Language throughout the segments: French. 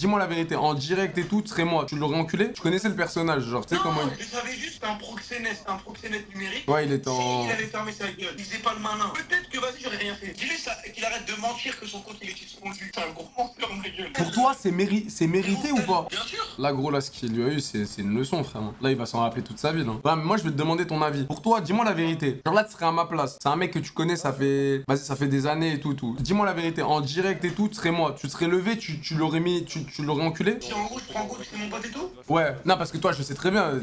dis-moi la vérité, en direct et tout, tu serais moi, tu l'aurais enculé? Tu connaissais le personnage, genre, tu sais comment je savais juste un proxénète numérique. Ouais, il était Si en... il avait fermé sa gueule, il faisait pas le malin. Peut-être que vas-y, j'aurais rien fait. Dis-lui ça, qu'il arrête de mentir que son compte il est suspendu. C'est un gros menteur, ma gueule. Pour toi, c'est mérité ou pas? Bien sûr. Là, gros, là, ce qu'il lui a eu, c'est une leçon, frère. Là, il va s'en rappeler toute sa vie, là. Ouais, mais moi, je vais te demander ton avis. Pour toi, dis-moi la vérité. Genre là, tu serais à ma place. C'est un mec que tu connais, ça fait... Vas-y, ça fait des années et tout. Dis-moi la vérité. En direct et tout, tu serais moi. Tu te serais levé, tu l'aurais mis... Tu l'aurais enculé? Si en gros, je prends en compte que c'est mon pote et tout. Ouais. Non, parce que toi, je sais très bien.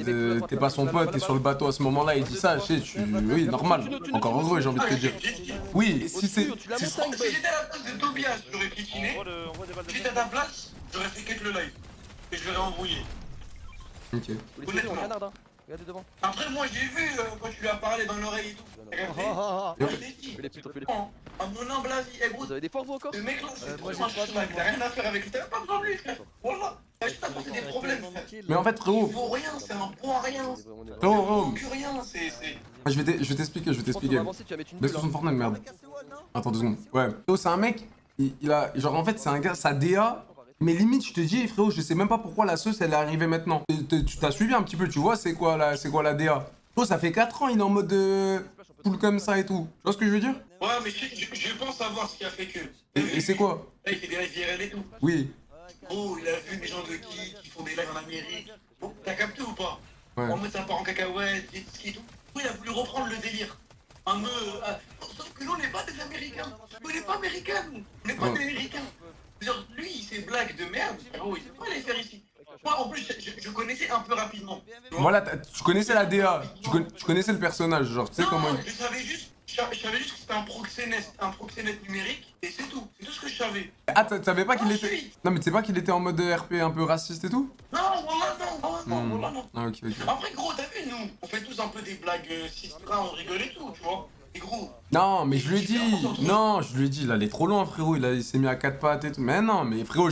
T'es pas son pote, t'es sur le bateau à ce moment-là, il dit ça, je sais, oui, normal. Encore heureux, j'ai envie de te dire. Oui, si c'est... Si j'étais à la place de Tobias, j'aurais piétiné. Si j'étais à ta place, j'aurais fait quitte le live. Et je l'aurais embrouillé. Ok. Honnêtement. Regardez devant. Après, moi, j'ai vu quand tu lui as parlé dans l'oreille et tout. T'as capté? Moi, je t'ai dit. À mon humble avis, eh gros, Vous avez des forts vous encore? ce mec-là, c'est moi, trop un j'ai pas de schlag. T'as rien à faire avec lui. T'as même pas besoin de lui, frère. Voilà. T'as juste à passer des problèmes, frère. Mais en fait, frérot... Il vaut rien, c'est un bon à rien. Oh, Il vaut rien, c'est... Je vais t'expliquer, Baisse son Fortnite, merde. Attends 2 secondes. Ouais. C'est un mec, il a... Genre, en fait, c'est un gars, sa DA... Mais limite, je te dis, frérot, je sais même pas pourquoi la sauce, elle est arrivée maintenant. Tu t'as suivi un petit peu, tu vois, c'est quoi la DA? Frérot, ça fait 4 ans, il est en mode... Full comme ça et tout. Tu vois ce que je veux dire? Ouais, mais je pense savoir ce qui a fait que... Et c'est quoi? Là, il fait des lives IRL et tout. Oui. Oh, il a vu des gens de qui font des lives en Amérique. Oh, t'as capté ou pas? Ouais. En mode ça part en cacahuète, jet ski et tout. Oui, il a voulu reprendre le délire. Un peu... sauf que nous, on n'est pas des Américains. On n'est pas Américains, nous. On n'est pas des Américains. Genre, lui, il fait blague de merde. Frérot, il sait pas les faire ici. Moi, en plus, je connaissais un peu rapidement. Moi, là, tu connaissais la DA. Tu connaissais le personnage, genre, tu sais Non, comment... je savais juste que c'était un proxénète numérique, et c'est tout. C'est tout ce que je savais. Ah, tu savais pas qu'il était... Ensuite... Non, mais tu sais pas qu'il était en mode RP un peu raciste et tout? Non, voilà, non, voilà, non. Ah, ok. Après, gros, t'as vu, nous, on fait tous un peu des blagues cistra, on rigole et tout, tu vois. Et gros... Non, mais je lui ai dit, non, je lui ai dit, il allait trop loin, frérot, il s'est mis à 4 pattes et tout. Mais non, mais frérot,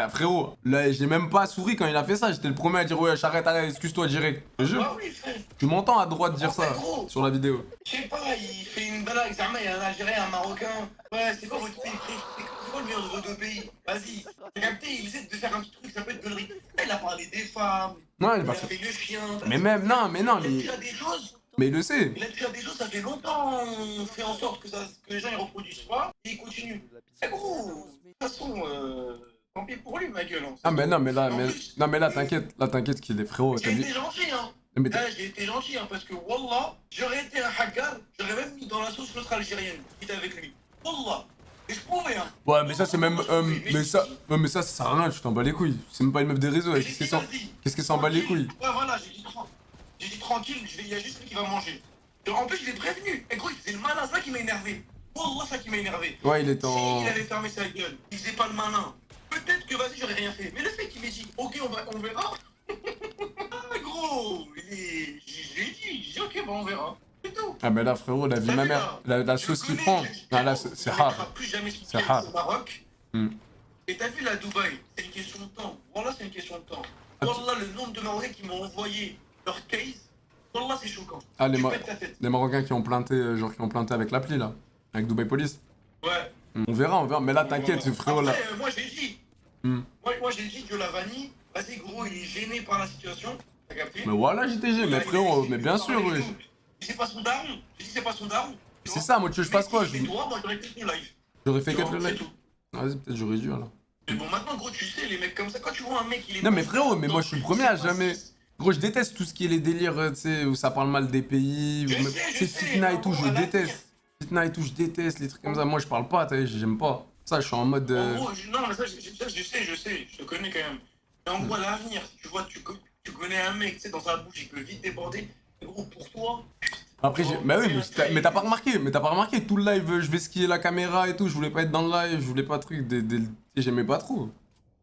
frérot, là, j'ai même pas souri quand il a fait ça, j'étais le premier à dire, ouais, arrête, excuse-toi direct. Je te jure. Ah oui, frère. Tu m'entends à droite dire ça, Gros. sur la vidéo. Je sais pas, il fait une blague, Zama, il y a un Algérien, un Marocain. Ouais, c'est quoi votre pays? C'est quoi le meilleur de vos deux pays? Vas-y. T'as capté, il essaie de faire un petit truc, ça peut être connerie. Là, il a parlé des femmes. Non, il Il va a faire... fait le chien. Mais même, non, mais non, Il a mais... déjà des choses. Mais il le sait. Il a déjà des choses, ça fait longtemps. On fait en sorte que les gens ils reproduisent pas et ils continuent. Eh gros, de toute façon, tant pis pour lui, ma gueule. Hein. Ah, mais non, mais là, En mais... plus, Non, mais là, t'inquiète qu'il est frérot, t'as j'ai vu... été gentil, hein. Mais J'ai été gentil, hein, parce que Wallah, j'aurais été un hagar, j'aurais même mis dans la sauce l'autre algérienne qui était avec lui. Wallah. Et je pouvais, hein. Ouais, mais ça, c'est même... mais ça... Ouais, mais ça sert à rien, tu t'en bats les couilles. C'est même pas une meuf des réseaux, qu'est-ce qu'elle s'en bat les couilles? Ouais, voilà, j'ai dit tranquille, il y a juste lui qui va manger. En plus, je l'ai prévenu. Et gros, c'est le malin, ça qui m'a énervé. Wallah, ça qui m'a énervé. Ouais, il est en... Si il avait fermé sa gueule, il faisait pas le malin. Peut-être que vas-y, j'aurais rien fait. Mais le fait qu'il m'ait dit, ok, on verra. Ah, gros, j'ai dit, ok, bah on verra. C'est tout. Ah, mais là, frérot, la vie ma mère, la sauce qu'il prend, ah, là, c'est hard. C'est hard. Au Maroc. Hmm. Et t'as vu la Dubaï, c'est une question de temps. Voilà, c'est une question de temps. Voilà, le nombre de Marocains qui m'ont envoyé leur case. Wallah, c'est choquant. Ah, les Marocains qui ont planté, genre qui ont planté avec l'appli là, avec Dubai Police. Ouais. On verra, mais là t'inquiète, ce frérot là. Après, moi j'ai dit. Moi j'ai dit que la vanille, vas-y gros, il est gêné par la situation. T'as capté? Mais voilà, j'étais gêné, mais frérot, mais bien sûr, oui. C'est pas son daron. J'ai dit c'est pas son daron. C'est ça, moi tu veux que je fasse quoi? Moi j'aurais fait ton live. J'aurais fait 4 le live. Vas-y, peut-être j'aurais dû alors. Mais bon, maintenant gros, tu sais, les mecs comme ça, quand tu vois un mec, il est. Non, mais frérot, mais moi je suis le premier à jamais. Gros, je déteste tout ce qui est les délires, tu sais, où ça parle mal des pays, c'est fitna et tout, je déteste. Fitna et tout, je déteste les trucs comme ça. Moi, je parle pas, j'aime pas. Ça, je suis en mode. En gros, non, mais ça, je sais, je te connais quand même. Mais en gros, à l'avenir, si tu vois, tu connais un mec, tu sais, dans sa bouche, il peut vite déborder. Mais gros, pour toi. Après, mais oui, mais t'as pas remarqué, tout le live, je vais skier la caméra et tout, je voulais pas être dans le live, je voulais pas truc, j'aimais pas trop.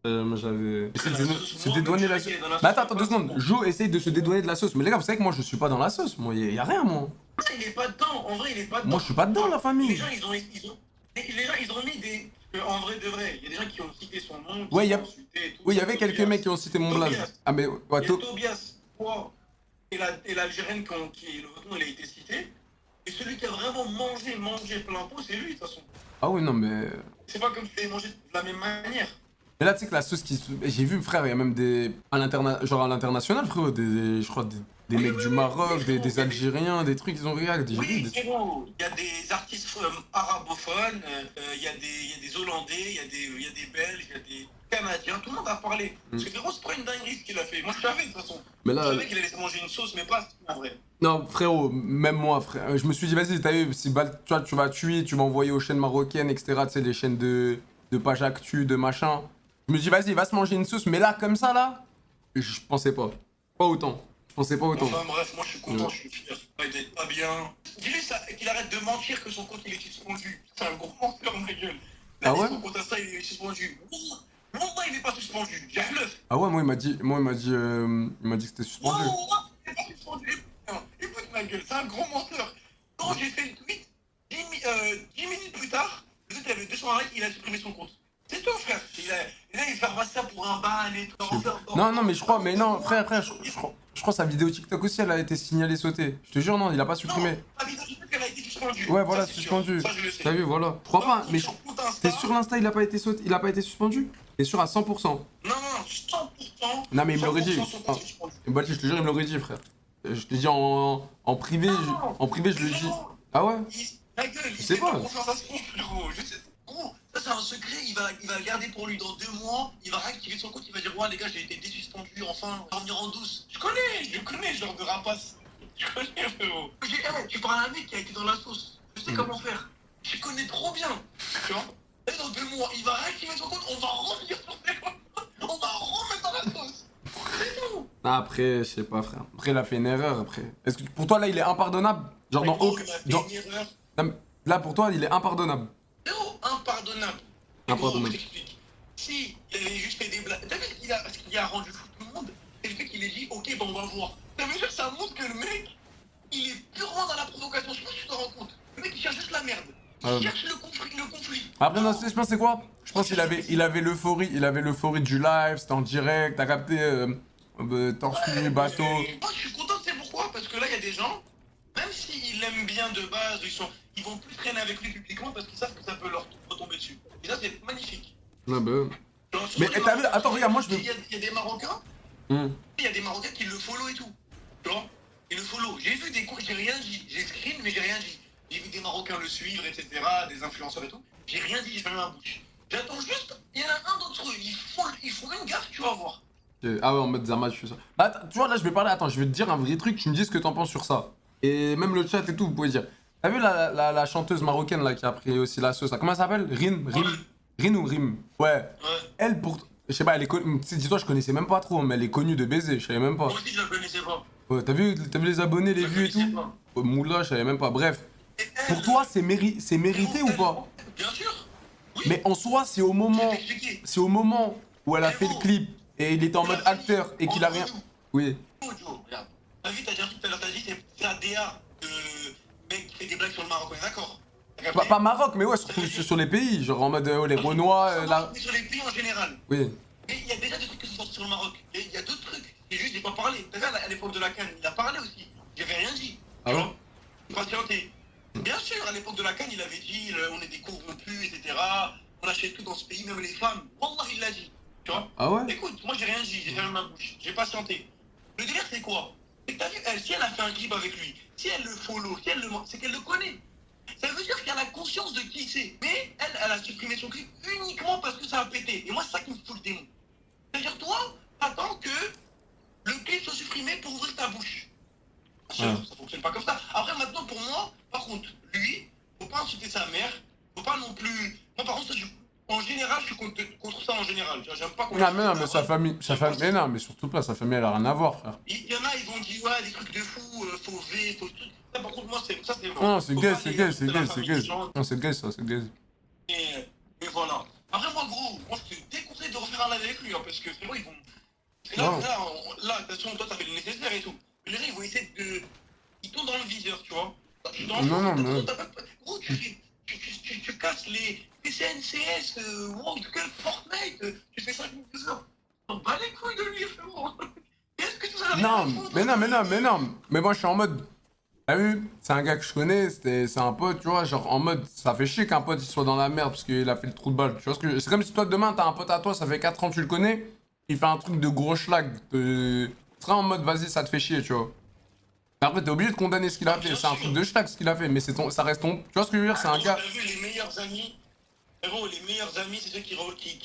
Moi j'avais... Se dédouaner la sauce. Mais attends 2 secondes. Joe essaye de se dédouaner de la sauce. Mais les gars, vous savez que moi je suis pas dans la sauce. Moi, y a rien, moi. Il est pas dedans. En vrai, il est pas dedans. Moi je suis pas dedans, la famille. Les gens, ils ont mis des... En vrai de vrai, il y a des gens qui ont cité son nom. Ouais, il y avait quelques mecs qui ont cité mon blaze. Ah, mais... Ouais, Tobias, toi, et l'Algérienne qui le nom, il a été cité. Et celui qui a vraiment mangé plein pot, c'est lui, de toute façon. Ah oui, non, mais... C'est pas comme si tu avais mangé de la même manière. Mais là, tu sais que la sauce qui... J'ai vu, frère, il y a même des... Genre à l'international, frérot, je crois des mecs du Maroc, des Algériens, des trucs, ils ont regardé. J'ai vu Oui, des trucs. frérot, il y a des artistes arabophones, il y a des Hollandais, il y a des Belges, il y a des Canadiens, tout le monde a parlé. Parce que frérot, c'est pas une dinguerie ce qu'il a fait. Moi, je savais de toute façon. Mais Je là... savais qu'il allait se manger une sauce, mais pas en vrai. Non, frérot, même moi, frère. Je me suis dit, vas-y, t'as vu, si tu vois, tu vas tuer, tu vas envoyer aux chaînes marocaines, etc., tu sais, les chaînes de page actu, de machin. Je me dis, vas-y, va se manger une sauce, mais là, comme ça, là, je pensais pas. Pas autant. Je pensais pas autant. Enfin bref, moi je suis content, je suis fier. Il d'être pas bien. Dis-lui qu'il arrête de mentir que son compte il est suspendu. C'est un gros menteur, ma gueule. Là, Ah ouais? son compte à ça il est suspendu. Non, il est pas suspendu. J'ai bluff. Ah ouais, moi, il m'a dit que c'était suspendu. Non, il est pas suspendu. Écoute ma gueule, c'est un gros menteur. Quand j'ai fait le tweet, 10 minutes plus tard, le tweet avait 200 likes, il a supprimé son compte. C'est tout, frère. Là, il fait passer ça pour un ban et tout. Non, mais je crois, mais non, frère, je crois sa vidéo TikTok aussi, elle a été signalée sautée. Je te jure, non, il a pas supprimé. Non, la vidéo TikTok, elle a été suspendue. Ouais, voilà, Ça, c'est suspendu. sûr. Ça, je le sais. T'as vu, voilà. Je crois Non, pas, mais sur compte Insta- t'es sur l'Insta, il a pas été sauté, il a pas été suspendu? T'es sûr à 100%? Non, 100%. Non, mais il me l'aurait dit. 100% son compte est suspendu. Bah, je te jure, il me l'aurait dit, frère. Je te dis en privé, en privé, je le dis. Ah ouais? La gueule, il sais fait pas. pas confiance à son frérot. Je sais. Gros, ça c'est un secret, il va le garder pour lui dans 2 mois, il va réactiver son compte, il va dire ouais les gars j'ai été désuspendu, enfin, on va revenir en douce. Je connais ce genre de rapace. Je connais frérot. Tu parles à un mec qui a été dans la sauce, je sais comment faire. Je connais trop bien. Tu vois? Et dans 2 mois, il va réactiver son compte, on va revenir sur ses comptes, on va remettre dans la sauce. C'est tout. Ah, après, je sais pas, frère. Après, il a fait une erreur, après. Est-ce que pour toi, là, il est impardonnable? Genre, dans aucun. Il a fait une erreur. Non, mais là, pour toi, il est impardonnable. Zéro impardonnable. Impardonnable. Gros, je t'explique. Si il avait juste fait des blagues, t'as vu ce qu'il a rendu fou tout le monde? C'est le fait qu'il ait dit ok bon on va voir. Ça veut dire que ça montre que le mec il est purement dans la provocation. Je sais pas si tu te rends compte. Le mec il cherche juste la merde. Il cherche le conflit. Après, non, je pense c'est quoi? Je pense qu'il avait l'euphorie du live, c'était en direct, t'as capté torse nu, bateau. Moi je suis content, tu sais pourquoi? Parce que là il y a des gens, même s'ils l'aiment bien de base, ils vont plus traîner avec lui publiquement parce qu'ils savent que ça peut leur retomber dessus. Et ça c'est magnifique. Ah bah. Genre, Mais surtout t'as vu, attends, regarde, moi je veux. Il y a des Marocains. Il y a des Marocains qui le follow et tout. Tu vois? Ils le follow. J'ai vu des coups, j'ai rien dit. J'ai screen, mais j'ai rien dit. J'ai vu des Marocains le suivre, etc. Des influenceurs et tout. J'ai rien dit, j'ai fermé ma bouche. J'attends juste, il y en a un d'entre eux, ils font une gaffe, tu vas voir. Ah ouais, en mode Zama, tu fais ça. Bah, tu vois, là, je vais parler, attends, je vais te dire un vrai truc, tu me dis ce que t'en penses sur ça. Et même le chat et tout, vous pouvez dire. T'as vu la chanteuse marocaine là qui a pris aussi la sauce là? Comment elle s'appelle? Rin ou Rim? Ouais. Elle, je sais pas, elle est connue. Dis-toi, je connaissais même pas trop, mais elle est connue de baiser, je savais même pas. Moi aussi, je la connaissais pas. Ouais, t'as vu les abonnés, les vues et tout? Ouais, Moula, je savais même pas. Bref. Pour toi, c'est mérité ou pas? Bien sûr. Oui. Mais en soi, c'est au moment où elle a fait le clip et il était en mode acteur et qu'il a rien. Oui. Regarde. T'as vu, t'as dit un truc tout à l'heure, t'as dit c'est ADA que le mec qui fait des blagues sur le Maroc, on est d'accord? Pas Maroc, mais ouais, sur les pays, genre en mode les Renois, là. Sur les pays en général. Oui. Mais il y a déjà des trucs qui sont sortis sur le Maroc. Il y a d'autres trucs. C'est juste, j'ai pas parlé. T'as vu, à l'époque de la CAN, il a parlé aussi. J'avais rien dit. Ah tu ouais? vois? Patienté. Bien sûr, à l'époque de la CAN, il avait dit on est des corrompus, etc. On achète tout dans ce pays, même les femmes. Wallah, il l'a dit. Tu vois? Ah ouais? Écoute, moi j'ai rien dit, j'ai fermé ma bouche. J'ai patienté. Le délire, c'est quoi? C'est que t'as vu, elle, si elle a fait un clip avec lui, si elle le follow, si elle le c'est qu'elle le connaît. Ça veut dire qu'elle a conscience de qui c'est. Mais elle a supprimé son clip uniquement parce que ça a pété. Et moi, c'est ça qui me fout le démon. C'est-à-dire, toi, t'attends que le clip soit supprimé pour ouvrir ta bouche. Ça fonctionne pas comme ça. Après, maintenant, pour moi, par contre, lui, faut pas insulter sa mère, faut pas non plus. Moi, par contre, en général, je suis contre ça en général. J'aime pas qu'on. Non, mais sa famille, mais non, mais surtout pas, sa famille, elle a rien à voir, frère. Il y en a, ils ont dit, ouais, des trucs de fou, faut V, faut tout. Ça, par contre, moi, c'est Non, c'est gay. Non, c'est gay, ça, c'est gay. Et voilà. Après, moi, gros, moi, je te déconseille de refaire un live avec lui, hein, parce que c'est vrai, ils vont. Là, attention, toi, t'as fait le nécessaire et tout. Mais les gens, ils vont essayer de. Ils tombent dans le viseur, tu vois. Non, mais. Gros, tu casses les CNCS, wow, Fortnite, tu fais ça avec des heures. On bat les couilles de lui, frérot. Qu'est-ce que tu as Non, mais moi, je suis en mode. T'as vu? C'est un gars que je connais, c'est un pote, tu vois, genre en mode, ça fait chier qu'un pote il soit dans la merde parce qu'il a fait le trou de balle. Tu vois ce que c'est comme si toi demain t'as un pote à toi, ça fait 4 ans que tu le connais, il fait un truc de gros schlag. Tu seras en mode, vas-y, ça te fait chier, tu vois. Après, t'es obligé de condamner ce qu'il a Ah, fait, bien c'est un sûr. truc de schlag ce qu'il a fait, mais ça reste ton. Tu vois ce que je veux dire? C'est un Gros, gars. t'as vu les meilleurs amis? Frérot, les meilleurs amis, c'est ceux qui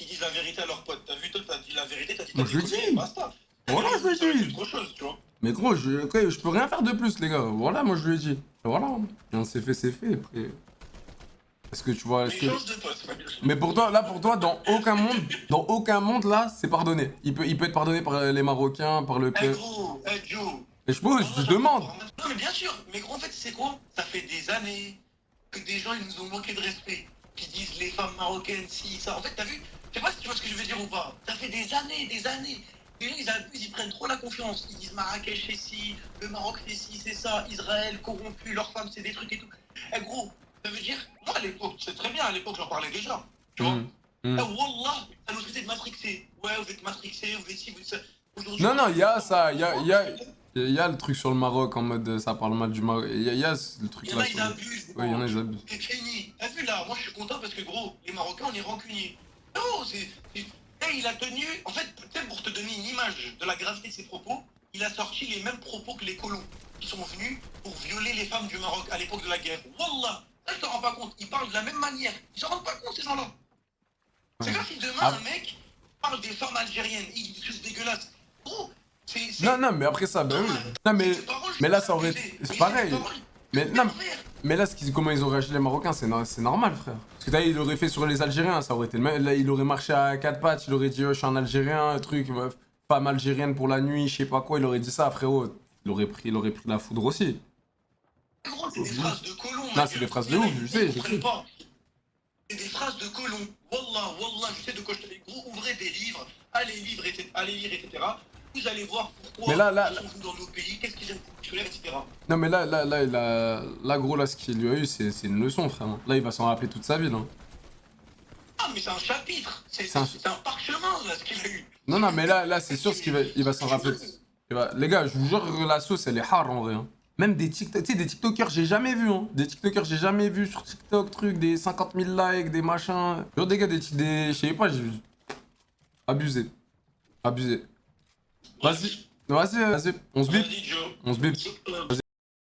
disent la vérité à leurs potes. T'as vu, toi, t'as dit la vérité, t'as dit Moi t'as je le déconné, et dis! basta. Voilà, je Ça va le être dis! autre chose, tu vois. Mais gros, je peux rien faire de plus, les gars. Voilà, moi je lui ai dit. Voilà. Et on s'est fait, c'est fait. Après. Est-ce que tu vois, est-ce Mais que. change de pote. Mais pour toi, là, pour toi, dans aucun monde, là, c'est pardonné. Il peut être pardonné par les Marocains, par le Eh club. gros, eh Joe. Et je pose, Wallah, je j'avoue, demande. non, mais bien sûr. Mais gros, en fait, c'est quoi? Ça fait des années que des gens, ils nous ont manqué de respect. Qui disent les femmes marocaines, si, ça. En fait, t'as vu? Je sais pas si tu vois ce que je veux dire ou pas. Ça fait des années, des années. Les gens, ils abusent, ils prennent trop la confiance. Ils disent Marrakech, c'est ci, le Maroc, c'est ci, c'est ça, Israël, corrompu, leurs femmes, c'est des trucs et tout. Eh gros, ça veut dire, moi, à l'époque, c'est très bien, à l'époque, j'en parlais déjà. Tu vois? Hum, hum. Eh, Wallah, ça nous faisait de matrixer. Ouais, vous êtes matrixés, vous êtes ci, vous êtes ça. Aujourd'hui, Non, moi, non, je il suis y a content. ça. Il y a le truc sur le Maroc en mode ça parle mal du Maroc. Il y a le truc Il y en là a, sur ils le. abusent, Oui, il y en gros. a, ils abusent. C'est fini. T'as vu là, moi je suis content parce que gros, les Marocains, on est rancuniers. Non, Eh, il a tenu. En fait, peut-être pour te donner une image de la gravité de ses propos, il a sorti les mêmes propos que les colons qui sont venus pour violer les femmes du Maroc à l'époque de la guerre. Wallah, ça je te rends pas compte. Ils parlent de la même manière. Ils se rendent pas compte, ces gens-là. C'est Ouais. comme si demain Ah, un mec parle des femmes algériennes. Il dit des choses dégueulasses. Gros, non, non, mais après ça, ben oui. Non, ces paroles, mais je là, peux ça aurait. t'accuser. C'est Mais c'est des pareil. paroles Mais de non, pervers. mais là, comment ils ont réagi les Marocains, c'est normal, frère. Parce que t'as vu, il aurait fait sur les Algériens, ça aurait été le même. Là, il aurait marché à quatre pattes, il aurait dit, oh, je suis un Algérien, un truc, femme algérienne pour la nuit, je sais pas quoi, il aurait dit ça, frérot. Il aurait pris la foudre aussi. Gros, c'est des phrases de colons, ma Non, c'est gueule. des phrases Il de y en a, ouf, je sais, ils je comprennent sais. pas. C'est des phrases de colons. Wallah, wallah, je sais de quoi je te dis. Gros, ouvrez des livres, allez lire, etc. Vous allez voir pourquoi Mais là, ils sont venus dans nos pays, qu'est-ce qu'ils aiment culturel, etc. non, mais gros, là, ce qu'il lui a eu, c'est une leçon, frère. Là, il va s'en rappeler toute sa vie, là. Ah, mais c'est un chapitre. C'est un- C'est un parchemin, là, ce qu'il a eu. Non, non, mais là, c'est sûr, il va s'en rappeler. Les gars, je vous jure, la sauce, elle est hard en vrai. Hein. Même des TikTok, tu sais, des TikTokers, j'ai jamais vu. Hein. Des TikTokers, j'ai jamais vu sur TikTok, truc, des 50 000 likes, des machins. Genre des gars, je sais pas, j'ai vu. Abusé. Abusé. Vas-y, vas-y, on se bip. Vas-y, Joe. On se bip. Vas-y.